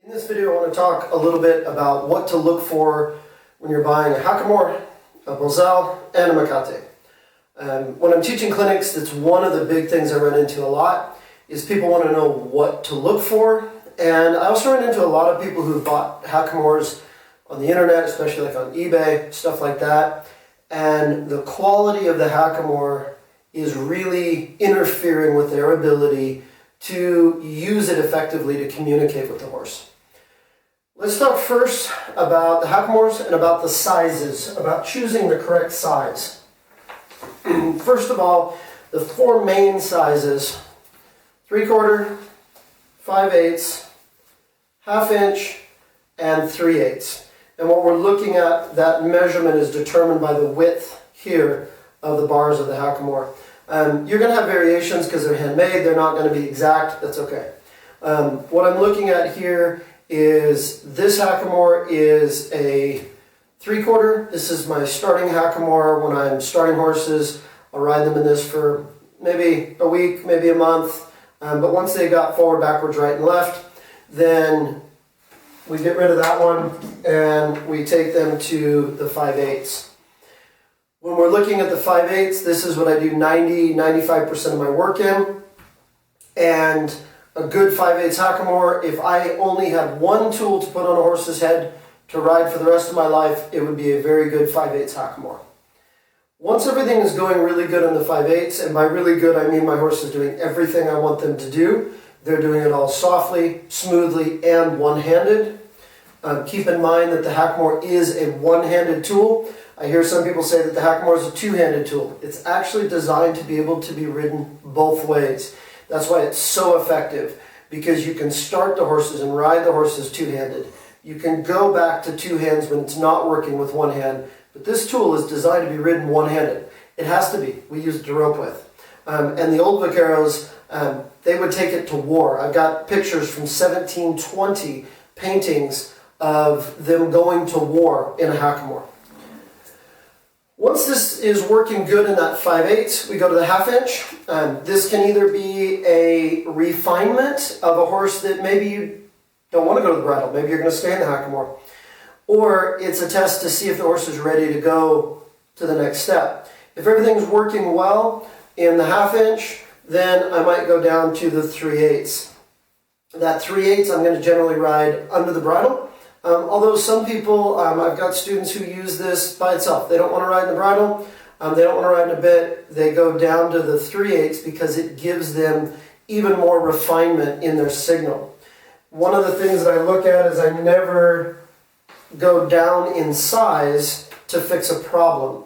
In this video, I want to talk a little bit about what to look for when you're buying a Hackamore, a Bosal, and a Mecate. When I'm teaching clinics, that's one of the big things I run into a lot, is people want to know what to look for. And I also run into a lot of people who've bought Hackamores on the internet, especially like on eBay, stuff like that. And the quality of the Hackamore is really interfering with their ability to use it effectively to communicate with the horse. Let's talk first about the Hackamores and about the sizes, about choosing the correct size. First of all, the four main sizes: 3/4, 5/8, 1/2 inch, and 3/8. And what we're looking at, that measurement is determined by the width here of the bars of the Hackamore. You're going to have variations because they're handmade, they're not going to be exact, that's okay. What I'm looking at here is this Hackamore is a 3/4. This is my starting Hackamore. When I'm starting horses, I'll ride them in this for maybe a week, maybe a month. But once they got forward, backwards, right, and left, then we get rid of that one and we take them to the 5/8. When we're looking at the 5/8, this is what I do 95% of my work in. And a good 5/8 Hackamore, if I only had one tool to put on a horse's head to ride for the rest of my life, it would be a very good 5/8 Hackamore. Once everything is going really good on the 5/8, and by really good I mean my horse is doing everything I want them to do, they're doing it all softly, smoothly, and one-handed. Keep in mind that the Hackamore is a one-handed tool. I hear some people say that the Hackamore is a two-handed tool. It's actually designed to be able to be ridden both ways. That's why it's so effective, because you can start the horses and ride the horses two-handed. You can go back to two hands when it's not working with one hand, but this tool is designed to be ridden one-handed. It has to be. We use it to rope with. And the old vaqueros, they would take it to war. I've got pictures from 1720 paintings of them going to war in a Hackamore. Once this is working good in that 5/8, we go to the 1/2 inch. This can either be a refinement of a horse that maybe you don't want to go to the bridle. Maybe you're going to stay in the Hackamore. Or it's a test to see if the horse is ready to go to the next step. If everything's working well in the 1/2 inch, then I might go down to the 3/8. That 3/8 I'm going to generally ride under the bridle. Although some people, I've got students who use this by itself. They don't want to ride in the bridle, they don't want to ride in a bit. They go down to the 3/8 because it gives them even more refinement in their signal. One of the things that I look at is I never go down in size to fix a problem.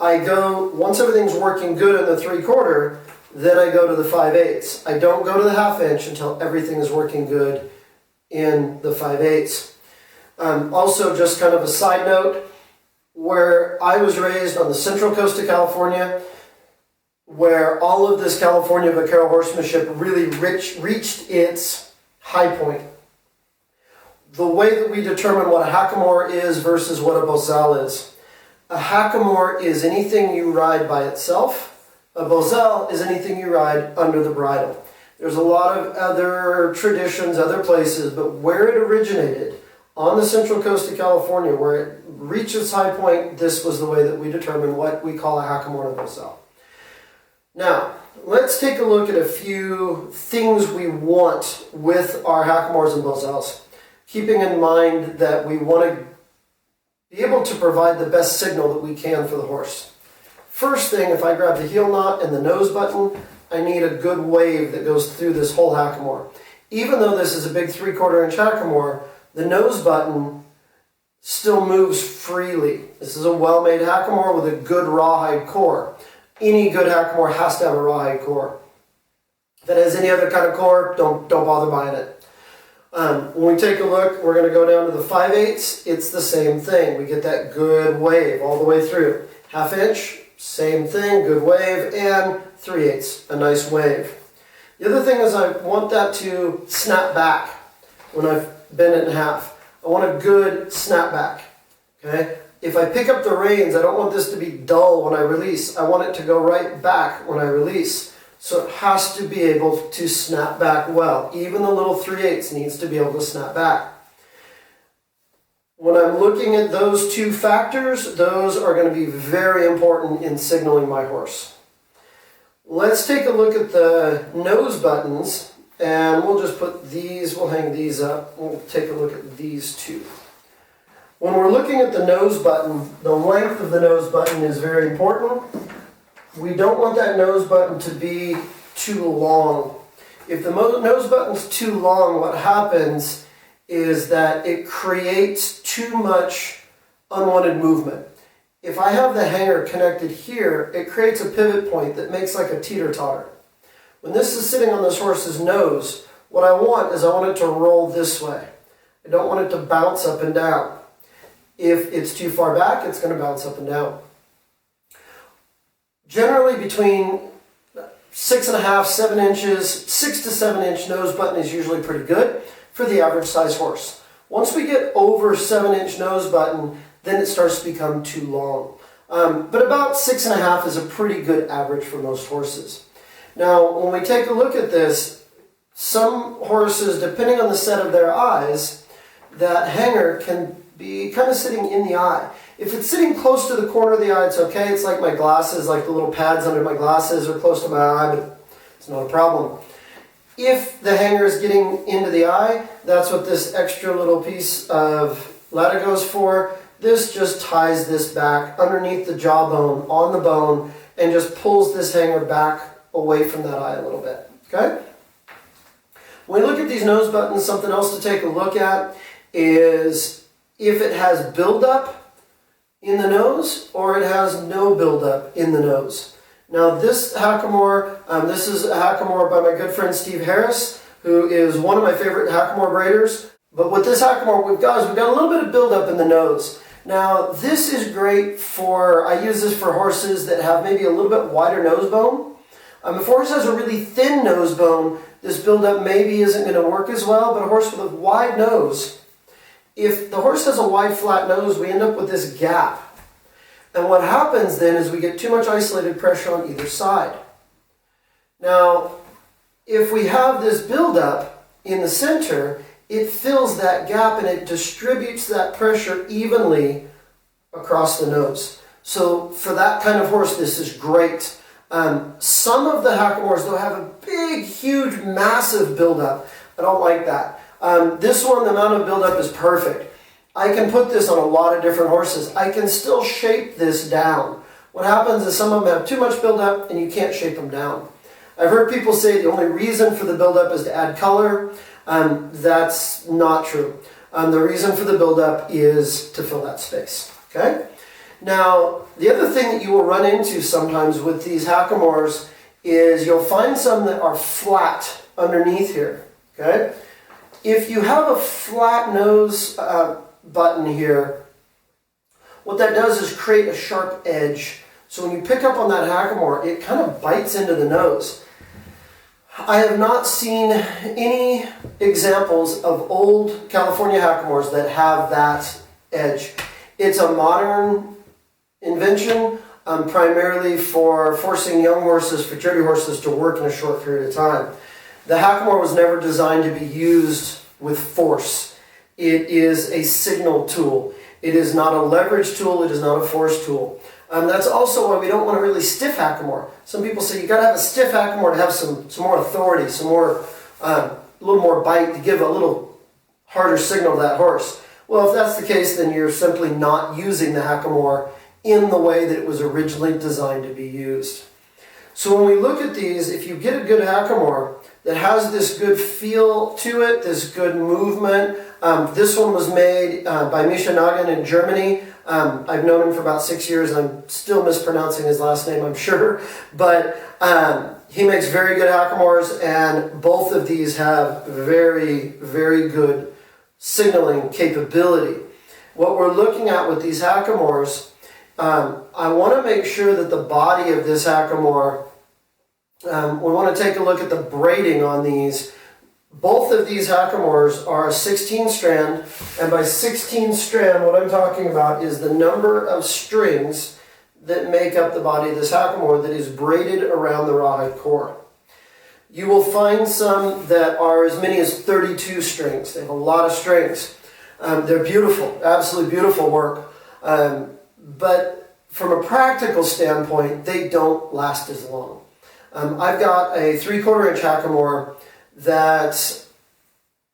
I go, once everything's working good in the 3/4, then I go to the 5/8. I don't go to the 1/2 inch until everything is working good in the 5/8. Also, just kind of a side note, where I was raised on the central coast of California, where all of this California vaquero horsemanship really reached its high point. The way that we determine what a Hackamore is versus what a Bosal is. A Hackamore is anything you ride by itself. A Bosal is anything you ride under the bridle. There's a lot of other traditions, other places, but where it originated, on the central coast of California, where it reached its high point, this was the way that we determine what we call a Hackamore and a Bosal. Now, let's take a look at a few things we want with our Hackamores and Bosals, keeping in mind that we want to be able to provide the best signal that we can for the horse. First thing, if I grab the heel knot and the nose button, I need a good wave that goes through this whole Hackamore. Even though this is a big 3/4 inch Hackamore, the nose button still moves freely. This is a well-made Hackamore with a good rawhide core. Any good Hackamore has to have a rawhide core. If it has any other kind of core, don't bother buying it. When we take a look, we're going to go down to the 5/8. It's the same thing. We get that good wave all the way through. 1/2 inch, same thing, good wave, and 3/8, a nice wave. The other thing is I want that to snap back when I've bent it in half. I want a good snap back. Okay? If I pick up the reins, I don't want this to be dull when I release. I want it to go right back when I release. So it has to be able to snap back well. Even the little 3/8 needs to be able to snap back. When I'm looking at those two factors, those are going to be very important in signaling my horse. Let's take a look at the nose buttons, and we'll just put these, we'll hang these up. We'll take a look at these two. When we're looking at the nose button, the length of the nose button is very important. We don't want that nose button to be too long. If the nose button's too long, what happens is that it creates too much unwanted movement. If I have the hanger connected here, it creates a pivot point that makes like a teeter-totter. When this is sitting on this horse's nose, what I want it to roll this way. I don't want it to bounce up and down. If it's too far back, it's going to bounce up and down. Generally between 6.5, 7 inches, 6 to 7 inch nose button is usually pretty good for the average size horse. Once we get over 7-inch nose button, then it starts to become too long. But about 6.5 is a pretty good average for most horses. Now, when we take a look at this, some horses, depending on the set of their eyes, that hanger can be kind of sitting in the eye. If it's sitting close to the corner of the eye, it's okay. It's like my glasses, like the little pads under my glasses are close to my eye, but it's not a problem. If the hanger is getting into the eye, that's what this extra little piece of latigo's for. This just ties this back underneath the jawbone, on the bone, and just pulls this hanger back away from that eye a little bit, okay? When we look at these nose buttons, something else to take a look at is if it has buildup in the nose or it has no buildup in the nose. Now this Hackamore, this is a Hackamore by my good friend Steve Harris, who is one of my favorite Hackamore braiders. But with this Hackamore we've got a little bit of buildup in the nose. Now this is great for, I use this for horses that have maybe a little bit wider nose bone. If a horse has a really thin nose bone, this buildup maybe isn't going to work as well, but a horse with a wide nose, if the horse has a wide flat nose, we end up with this gap. And what happens then is we get too much isolated pressure on either side. Now, if we have this buildup in the center, it fills that gap and it distributes that pressure evenly across the nose. So for that kind of horse, this is great. Some of the Hackamores, though, have a big, huge, massive buildup. I don't like that. This one, the amount of buildup is perfect. I can put this on a lot of different horses. I can still shape this down. What happens is some of them have too much buildup and you can't shape them down. I've heard people say the only reason for the buildup is to add color. That's not true. The reason for the buildup is to fill that space. Okay? Now, the other thing that you will run into sometimes with these Hackamores is you'll find some that are flat underneath here. Okay? If you have a flat nose button here, what that does is create a sharp edge. So when you pick up on that Hackamore, it kind of bites into the nose. I have not seen any examples of old California Hackamores that have that edge. It's a modern invention, primarily for forcing young horses, futurity horses, to work in a short period of time. The Hackamore was never designed to be used with force. It is a signal tool. It is not a leverage tool. It is not a force tool. That's also why we don't want a really stiff Hackamore. Some people say you got to have a stiff Hackamore to have some more authority, a little more bite, to give a little harder signal to that horse. Well, if that's the case, then you're simply not using the Hackamore in the way that it was originally designed to be used. So when we look at these, if you get a good Hackamore that has this good feel to it, this good movement, this one was made by Misha Nagin in Germany. I've known him for about 6 years. I'm still mispronouncing his last name, I'm sure. But he makes very good Hackamores, and both of these have very, very good signaling capability. What we're looking at with these Hackamores, I want to make sure that the body of this Hackamore, we want to take a look at the braiding on these. Both of these Hackamores are a 16 strand, and by 16 strand, what I'm talking about is the number of strings that make up the body of this Hackamore that is braided around the rawhide core. You will find some that are as many as 32 strings. They have a lot of strings. They're beautiful, absolutely beautiful work. But from a practical standpoint, they don't last as long. I've got a 3/4 inch Hackamore that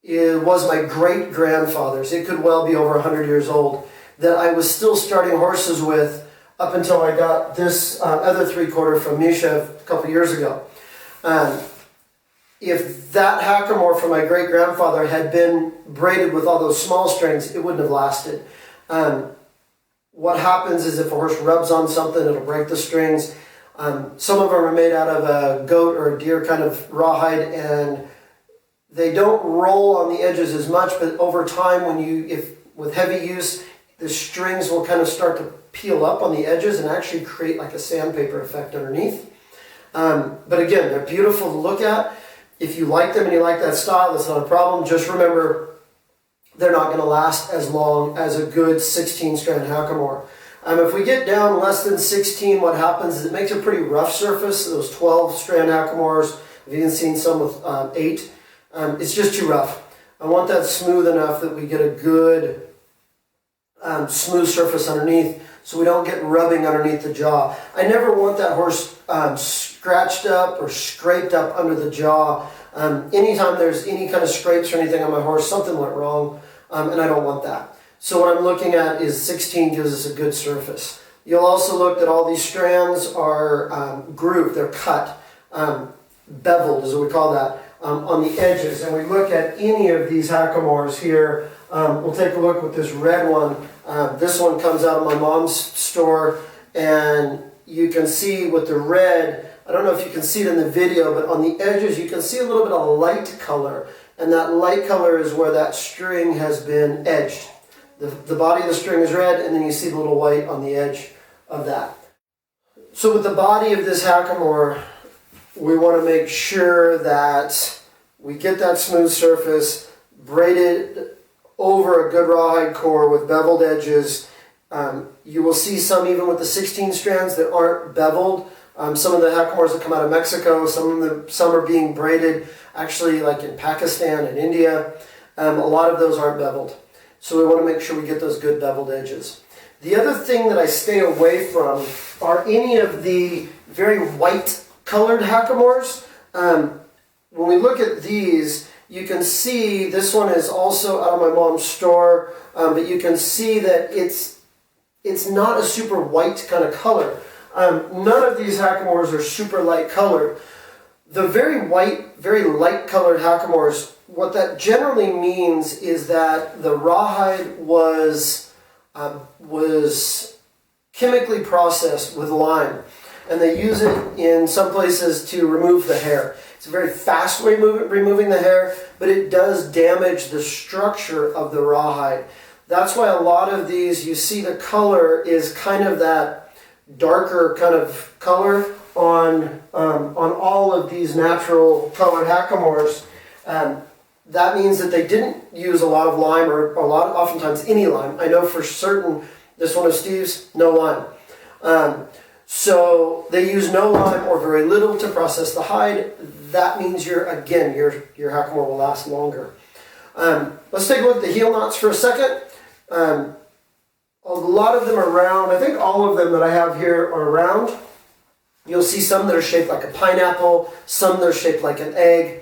was my great-grandfather's. It could well be over 100 years old, that I was still starting horses with up until I got this other 3/4 from Misha a couple years ago. If that Hackamore from my great-grandfather had been braided with all those small strings, it wouldn't have lasted. What happens is if a horse rubs on something, it'll break the strings. Some of them are made out of a goat or a deer kind of rawhide, and they don't roll on the edges as much, but over time, with heavy use, the strings will kind of start to peel up on the edges and actually create like a sandpaper effect underneath. But again, they're beautiful to look at. If you like them and you like that style, that's not a problem. Just remember, they're not going to last as long as a good 16-strand Hackamore. If we get down less than 16, what happens is it makes a pretty rough surface. Those 12-strand Hackamores, I've even seen some with 8. It's just too rough. I want that smooth enough that we get a good smooth surface underneath, so we don't get rubbing underneath the jaw. I never want that horse scratched up or scraped up under the jaw. Anytime there's any kind of scrapes or anything on my horse, something went wrong, and I don't want that. So what I'm looking at is 16 gives us a good surface. You'll also look that all these strands are grooved, they're cut, beveled is what we call that, on the edges. And we look at any of these Hackamores here. We'll take a look with this red one. This one comes out of my mom's store, and you can see with the red, I don't know if you can see it in the video, but on the edges you can see a little bit of light color, and that light color is where that string has been edged. The body of the string is red, and then you see the little white on the edge of that. So with the body of this Hackamore, we want to make sure that we get that smooth surface, braided over a good rawhide core with beveled edges. You will see some even with the 16 strands that aren't beveled. Some of the Hackamores that come out of Mexico, some are being braided actually like in Pakistan and India. A lot of those aren't beveled. So we want to make sure we get those good beveled edges. The other thing that I stay away from are any of the very white colored Hackamores. When we look at these, you can see this one is also out of my mom's store, but you can see that it's not a super white kind of color. None of these Hackamores are super light colored. The very white, very light colored Hackamores, what that generally means is that the rawhide was chemically processed with lime, and they use it in some places to remove the hair. It's a very fast way of removing the hair, but it does damage the structure of the rawhide. That's why a lot of these, you see the color is kind of that darker kind of color on all of these natural colored Hackamores. That means that they didn't use a lot of lime or oftentimes any lime. I know for certain this one of Steve's, no lime. So they use no lime or very little to process the hide. That means your Hackamore will last longer. Let's take a look at the heel knots for a second. A lot of them are round. I think all of them that I have here are round. You'll see some that are shaped like a pineapple, some that are shaped like an egg.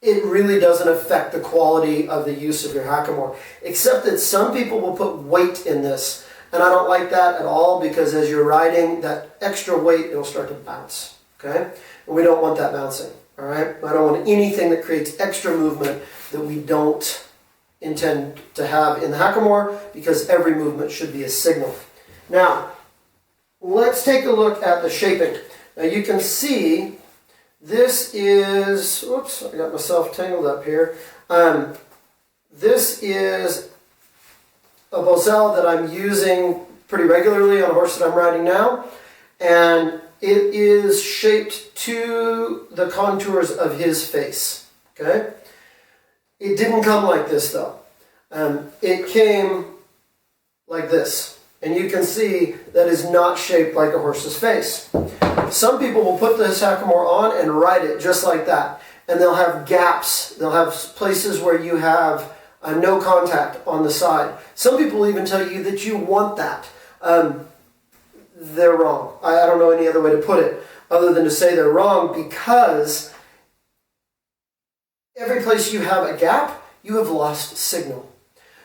It really doesn't affect the quality of the use of your Hackamore, except that some people will put weight in this. And I don't like that at all, because as you're riding, that extra weight, it'll start to bounce, okay? And we don't want that bouncing, all right? I don't want anything that creates extra movement that we don't intend to have in the Hackamore, because every movement should be a signal. Now, let's take a look at the shaping. Now you can see this is, oops, I got myself tangled up here. This is a bosal that I'm using pretty regularly on a horse that I'm riding now, and it is shaped to the contours of his face, okay? It didn't come like this though. It came like this, and you can see that is not shaped like a horse's face. Some people will put this Hackamore on and ride it just like that, and they'll have gaps. They'll have places where you have no contact on the side. Some people even tell you that you want that. They're wrong. I don't know any other way to put it other than to say they're wrong, because every place you have a gap, you have lost signal.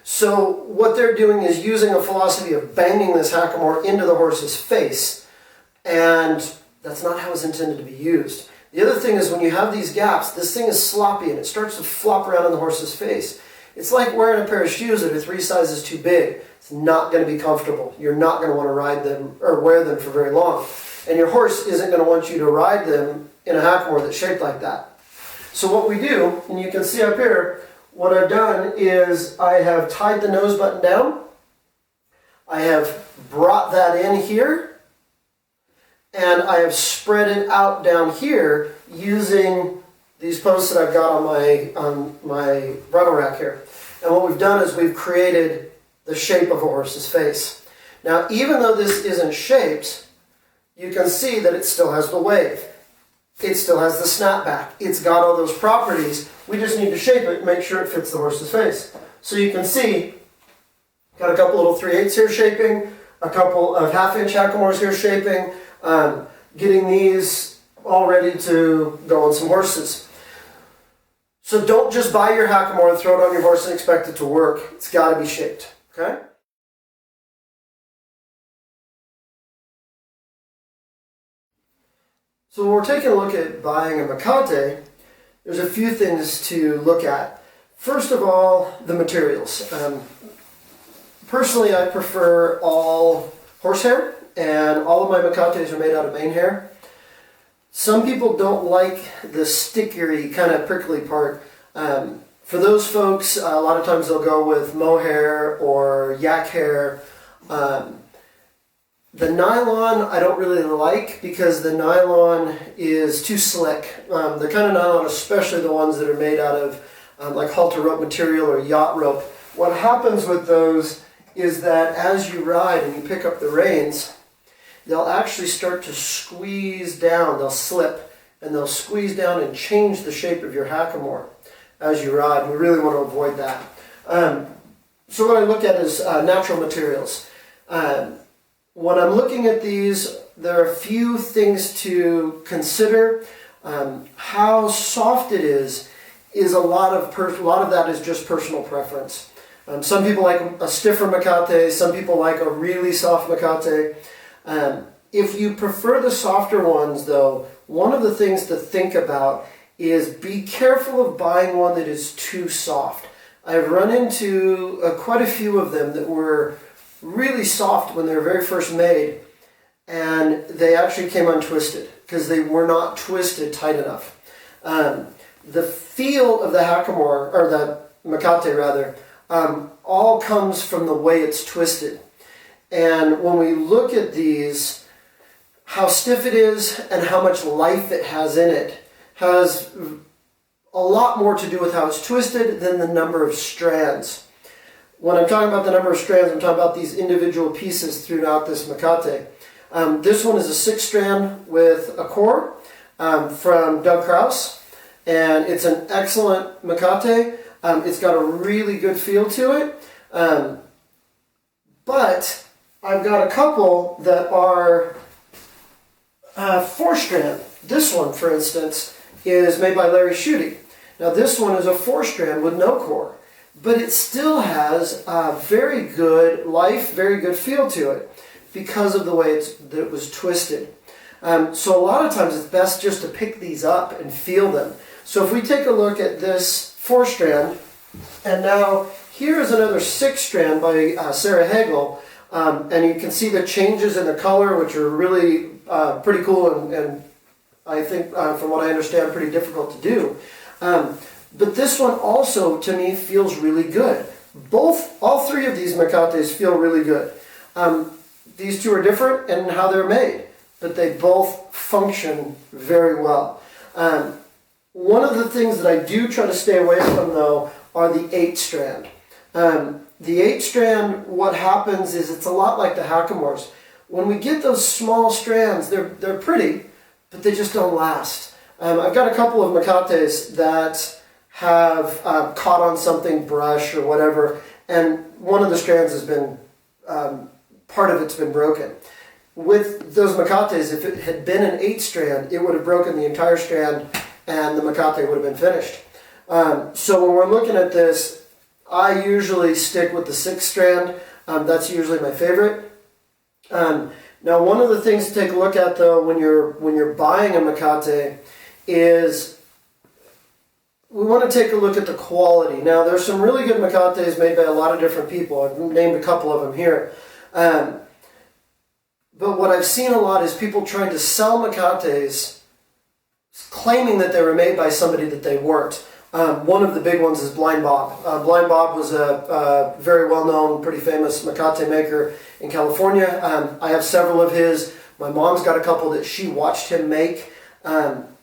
So what they're doing is using a philosophy of banging this hackamore into the horse's face, and that's not how it's intended to be used. The other thing is, when you have these gaps, this thing is sloppy and it starts to flop around in the horse's face. It's like wearing a pair of shoes that are 3 sizes too big. It's not going to be comfortable. You're not going to want to ride them or wear them for very long. And your horse isn't going to want you to ride them in a hackamore that's shaped like that. So what we do, and you can see up here, what I've done is I have tied the nose button down. I have brought that in here, and I have spread it out down here using these posts that I've got on my bridle rack here. And what we've done is we've created the shape of a horse's face. Now, even though this isn't shaped, you can see that it still has the wave. It still has the snapback. It's got all those properties. We just need to shape it and make sure it fits the horse's face. So you can see, got a couple little 3/8 here shaping, a couple of 1/2-inch hackamores here shaping, getting these all ready to go on some horses. So don't just buy your hackamore and throw it on your horse and expect it to work. It's got to be shaped, okay? So when we're taking a look at buying a Mecate, there's a few things to look at. First of all, the materials. Personally, I prefer all horsehair, and all of my Mecates are made out of mane hair. Some people don't like the stickery, kind of prickly part. For those folks, a lot of times they'll go with mohair or yak hair. The nylon I don't really like, because the nylon is too slick. The kind of nylon, especially the ones that are made out of like halter rope material or yacht rope, what happens with those is that as you ride and you pick up the reins, they'll actually start to squeeze down. They'll slip and they'll squeeze down and change the shape of your hackamore as you ride. We really want to avoid that. So what I look at is natural materials. When I'm looking at these, there are a few things to consider. How soft it is a lot of that is just personal preference. Some people like a stiffer Mecate, some people like a really soft Mecate. If you prefer the softer ones, though, one of the things to think about is be careful of buying one that is too soft. I've run into quite a few of them that were really soft when they were very first made, and they actually came untwisted because they were not twisted tight enough. The feel of the hackamore, or the Mecate rather, all comes from the way it's twisted. And when we look at these, how stiff it is and how much life it has in it has a lot more to do with how it's twisted than the number of strands. When I'm talking about the number of strands, I'm talking about these individual pieces throughout this Mecate. This one is a 6-strand with a core from Doug Kraus, and it's an excellent Mecate. It's got a really good feel to it, but I've got a couple that are 4-strand. This one, for instance, is made by Larry Schutte. Now this one is a 4-strand with no core, but it still has a very good life, very good feel to it because of the way it was twisted. So a lot of times it's best just to pick these up and feel them. So if we take a look at this 4-strand, and now here is another 6-strand by Sarah Hagel, and you can see the changes in the color, which are really pretty cool, and I think, from what I understand, pretty difficult to do. But this one also, to me, feels really good. All three of these Mecates feel really good. These two are different in how they're made, but they both function very well. One of the things that I do try to stay away from, though, are the 8-strand. The 8-strand, what happens is it's a lot like the hackamores. When we get those small strands, they're pretty, but they just don't last. I've got a couple of Mecates that have caught on something, brush or whatever, and one of the strands has been, part of it's been broken. With those Mecates, if it had been an 8-strand, it would have broken the entire strand and the Mecate would have been finished. So when we're looking at this, I usually stick with the 6-strand. That's usually my favorite. Now, one of the things to take a look at, though, when you're buying a Mecate is we want to take a look at the quality. Now, there's some really good Mecates made by a lot of different people. I've named a couple of them here. But what I've seen a lot is people trying to sell Mecates claiming that they were made by somebody that they weren't. One of the big ones is Blind Bob. Blind Bob was a very well-known, pretty famous Mecate maker in California. I have several of his. My mom's got a couple that she watched him make.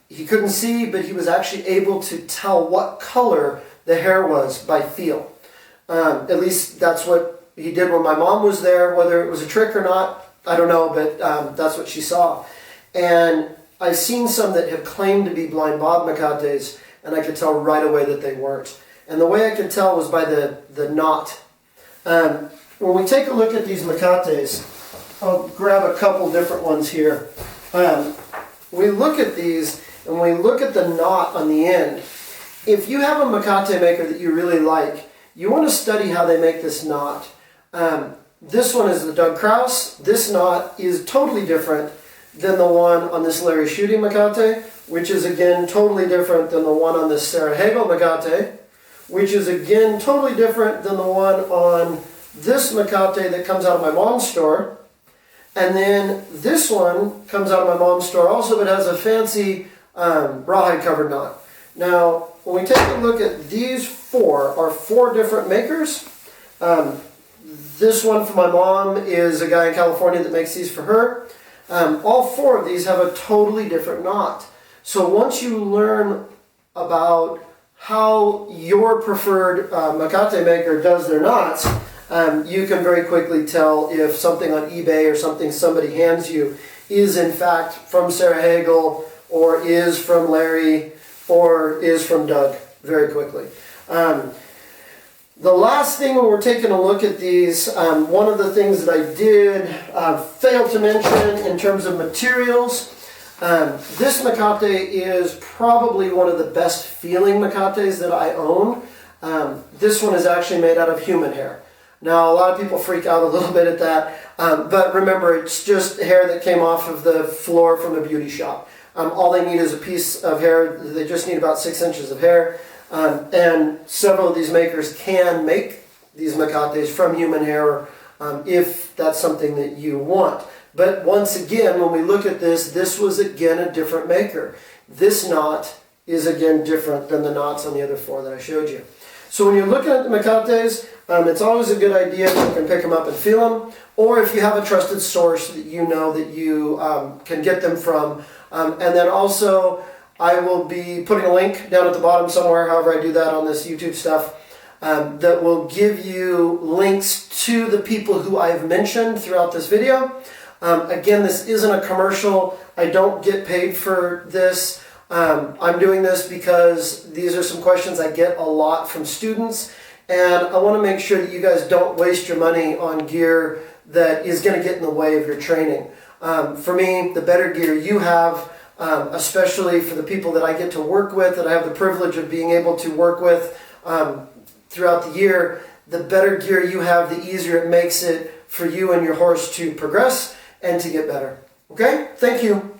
He couldn't see, but he was actually able to tell what color the hair was by feel. At least that's what he did when my mom was there. Whether it was a trick or not, I don't know, but that's what she saw. And I've seen some that have claimed to be Blind Bob Mecates, and I could tell right away that they weren't. And the way I could tell was by the knot. When we take a look at these Mecates, I'll grab a couple different ones here. We look at these, and we look at the knot on the end. If you have a Mecate maker that you really like, you want to study how they make this knot. This one is the Doug Krause. This knot is totally different than the one on this Larry Shooting Mecate, which is again totally different than the one on this Sarah Hagel Mecate, which is again totally different than the one on this Mecate that comes out of my mom's store. And then this one comes out of my mom's store also, but has a fancy rawhide covered knot. Now, when we take a look at these are 4 different makers. This one for my mom is a guy in California that makes these for her. All 4 of these have a totally different knot. So once you learn about how your preferred Mecate maker does their knots, you can very quickly tell if something on eBay or something somebody hands you is in fact from Sarah Hagel, or is from Larry, or is from Doug very quickly. The last thing when we're taking a look at these, one of the things that I did fail to mention in terms of materials, this Mecate is probably one of the best feeling Mecates that I own. This one is actually made out of human hair. Now, a lot of people freak out a little bit at that, but remember, it's just hair that came off of the floor from a beauty shop. All they need is a piece of hair. They just need about 6 inches of hair. And several of these makers can make these Mecates from human hair if that's something that you want. But once again, when we look at this, this was again a different maker. This knot is again different than the knots on the other 4 that I showed you. So when you're looking at the Mecates, it's always a good idea if you can pick them up and feel them, or if you have a trusted source that you know that you can get them from. And then also, I will be putting a link down at the bottom somewhere, however I do that on this YouTube stuff, that will give you links to the people who I've mentioned throughout this video. Again, this isn't a commercial. I don't get paid for this. I'm doing this because these are some questions I get a lot from students, and I want to make sure that you guys don't waste your money on gear that is going to get in the way of your training. For me, the better gear you have, especially for the people that I get to work with, that I have the privilege of being able to work with throughout the year, the better gear you have, the easier it makes it for you and your horse to progress and to get better. Okay? Thank you.